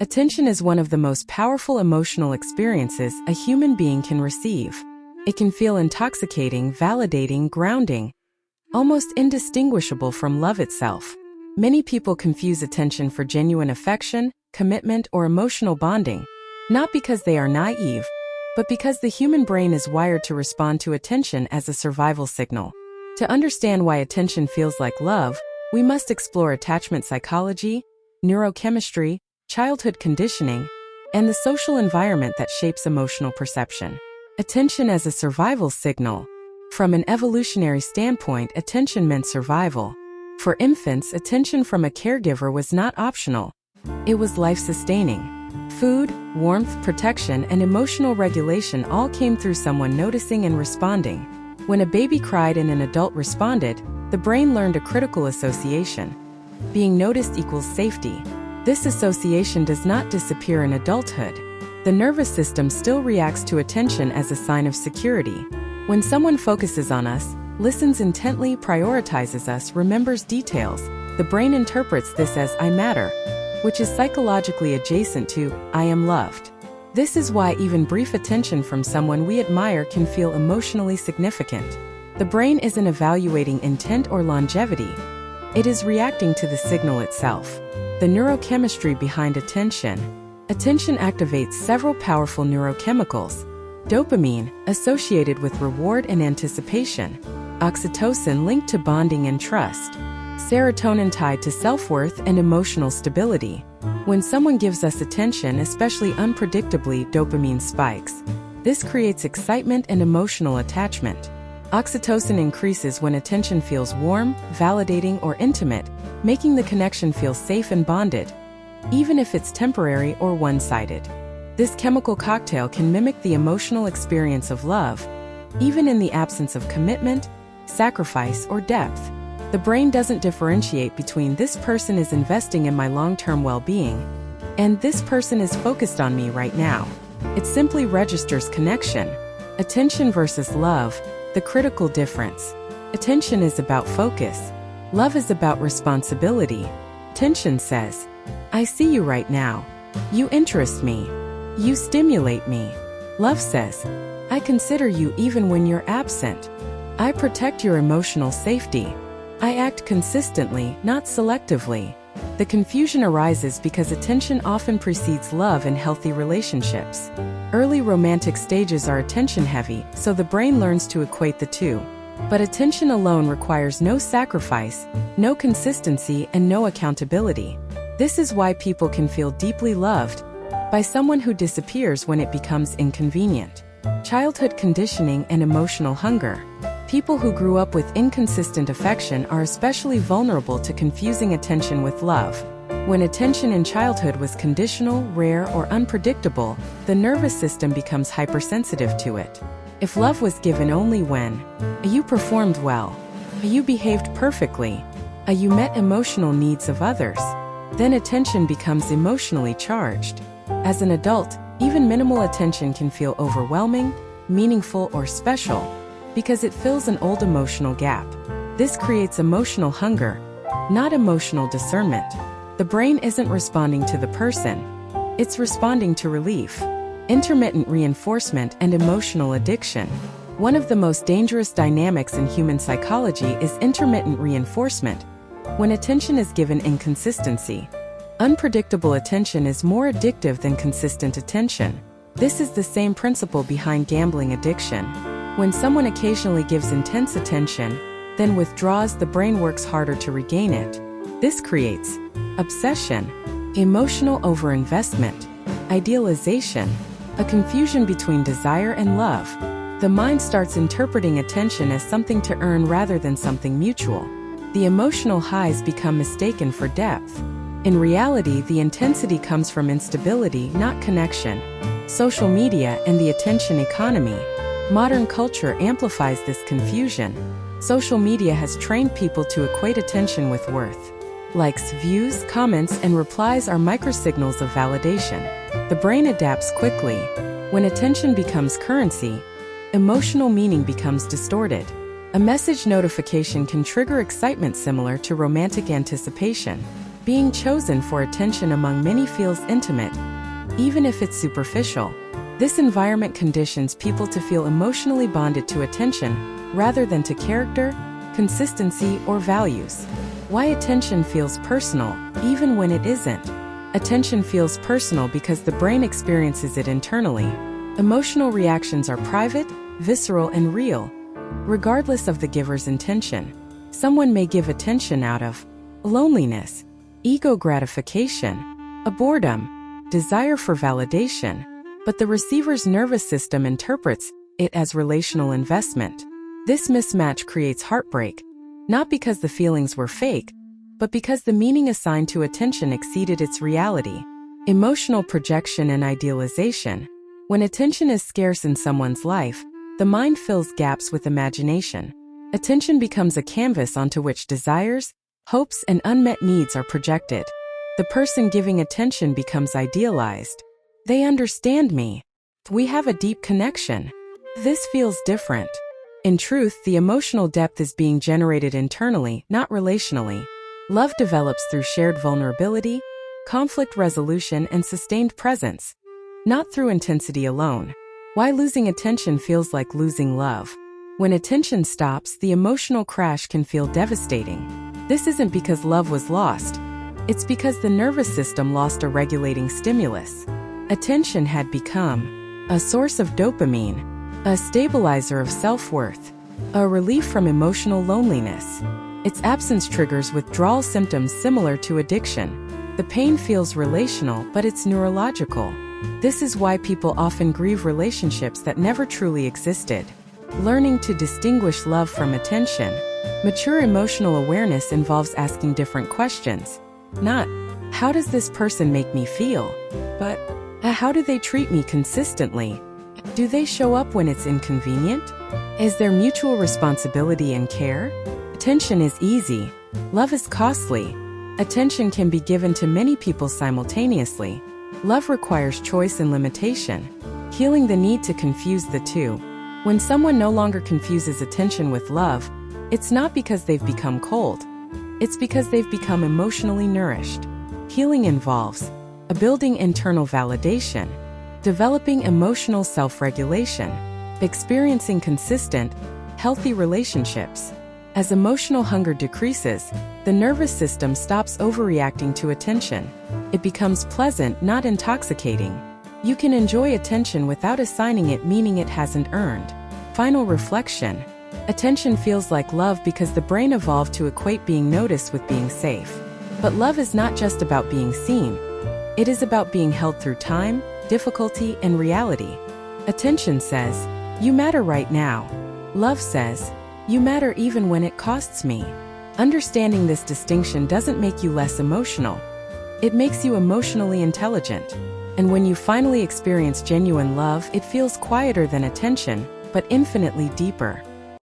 Attention is one of the most powerful emotional experiences a human being can receive. It can feel intoxicating, validating, grounding, almost indistinguishable from love itself. Many people confuse attention for genuine affection, commitment, or emotional bonding, not because they are naive, but because the human brain is wired to respond to attention as a survival signal. To understand why attention feels like love, we must explore attachment psychology, neurochemistry, childhood conditioning, and the social environment that shapes emotional perception. Attention as a survival signal. From an evolutionary standpoint, attention meant survival. For infants, attention from a caregiver was not optional. It was life-sustaining. Food, warmth, protection, and emotional regulation all came through someone noticing and responding. When a baby cried and an adult responded, the brain learned a critical association. Being noticed equals safety. This association does not disappear in adulthood. The nervous system still reacts to attention as a sign of security. When someone focuses on us, listens intently, prioritizes us, remembers details, the brain interprets this as "I matter," which is psychologically adjacent to "I am loved." This is why even brief attention from someone we admire can feel emotionally significant. The brain isn't evaluating intent or longevity. It is reacting to the signal itself. The neurochemistry behind attention. Attention activates several powerful neurochemicals. Dopamine, associated with reward and anticipation. Oxytocin, linked to bonding and trust. Serotonin, tied to self-worth and emotional stability. When someone gives us attention, especially unpredictably, dopamine spikes. This creates excitement and emotional attachment. Oxytocin increases when attention feels warm, validating, or intimate, making the connection feel safe and bonded, even if it's temporary or one-sided. This chemical cocktail can mimic the emotional experience of love, even in the absence of commitment, sacrifice, or depth. The brain doesn't differentiate between "this person is investing in my long-term well-being" and "this person is focused on me right now." It simply registers connection. Attention versus love. The critical difference. Attention is about focus. Love is about responsibility. Attention says, "I see you right now. You interest me. You stimulate me." Love says, "I consider you even when you're absent. I protect your emotional safety. I act consistently, not selectively." The confusion arises because attention often precedes love in healthy relationships. Early romantic stages are attention-heavy, so the brain learns to equate the two. But attention alone requires no sacrifice, no consistency, and no accountability. This is why people can feel deeply loved by someone who disappears when it becomes inconvenient. Childhood conditioning and emotional hunger. People who grew up with inconsistent affection are especially vulnerable to confusing attention with love. When attention in childhood was conditional, rare, or unpredictable, the nervous system becomes hypersensitive to it. If love was given only when you performed well, you behaved perfectly, you met emotional needs of others, then attention becomes emotionally charged. As an adult, even minimal attention can feel overwhelming, meaningful, or special, because it fills an old emotional gap. This creates emotional hunger, not emotional discernment. The brain isn't responding to the person, it's responding to relief. Intermittent reinforcement and emotional addiction. One of the most dangerous dynamics in human psychology is intermittent reinforcement, when attention is given in consistency. Unpredictable attention is more addictive than consistent attention. This is the same principle behind gambling addiction. When someone occasionally gives intense attention, then withdraws, the brain works harder to regain it. This creates obsession, emotional overinvestment, idealization, a confusion between desire and love. The mind starts interpreting attention as something to earn rather than something mutual. The emotional highs become mistaken for depth. In reality, the intensity comes from instability, not connection. Social media and the attention economy. Modern culture amplifies this confusion. Social media has trained people to equate attention with worth. Likes, views, comments, and replies are microsignals of validation. The brain adapts quickly. When attention becomes currency, emotional meaning becomes distorted. A message notification can trigger excitement similar to romantic anticipation. Being chosen for attention among many feels intimate, even if it's superficial. This environment conditions people to feel emotionally bonded to attention rather than to character, consistency, or values. Why attention feels personal, even when it isn't. Attention feels personal because the brain experiences it internally. Emotional reactions are private, visceral, and real, regardless of the giver's intention. Someone may give attention out of loneliness, ego gratification, a boredom, desire for validation, but the receiver's nervous system interprets it as relational investment. This mismatch creates heartbreak, not because the feelings were fake, but because the meaning assigned to attention exceeded its reality. Emotional projection and idealization. When attention is scarce in someone's life, the mind fills gaps with imagination. Attention becomes a canvas onto which desires, hopes, and unmet needs are projected. The person giving attention becomes idealized. They understand me. We have a deep connection. This feels different. In truth, the emotional depth is being generated internally, not relationally. Love develops through shared vulnerability, conflict resolution, and sustained presence, not through intensity alone. Why losing attention feels like losing love. When attention stops, the emotional crash can feel devastating. This isn't because love was lost. It's because the nervous system lost a regulating stimulus. Attention had become a source of dopamine, a stabilizer of self-worth, a relief from emotional loneliness. Its absence triggers withdrawal symptoms similar to addiction. The pain feels relational, but it's neurological. This is why people often grieve relationships that never truly existed. Learning to distinguish love from attention. Mature emotional awareness involves asking different questions. Not, how does this person make me feel? But, how do they treat me consistently? Do they show up when it's inconvenient? Is there mutual responsibility and care? Attention is easy. Love is costly. Attention can be given to many people simultaneously. Love requires choice and limitation. Healing the need to confuse the two. When someone no longer confuses attention with love, it's not because they've become cold. It's because they've become emotionally nourished. Healing involves building internal validation, developing emotional self-regulation, experiencing consistent, healthy relationships. As emotional hunger decreases, the nervous system stops overreacting to attention. It becomes pleasant, not intoxicating. You can enjoy attention without assigning it meaning it hasn't earned. Final reflection. Attention feels like love because the brain evolved to equate being noticed with being safe. But love is not just about being seen. It is about being held through time, difficulty, and reality. Attention says, "You matter right now." Love says, "You matter even when it costs me." Understanding this distinction doesn't make you less emotional. It makes you emotionally intelligent. And when you finally experience genuine love, it feels quieter than attention, but infinitely deeper.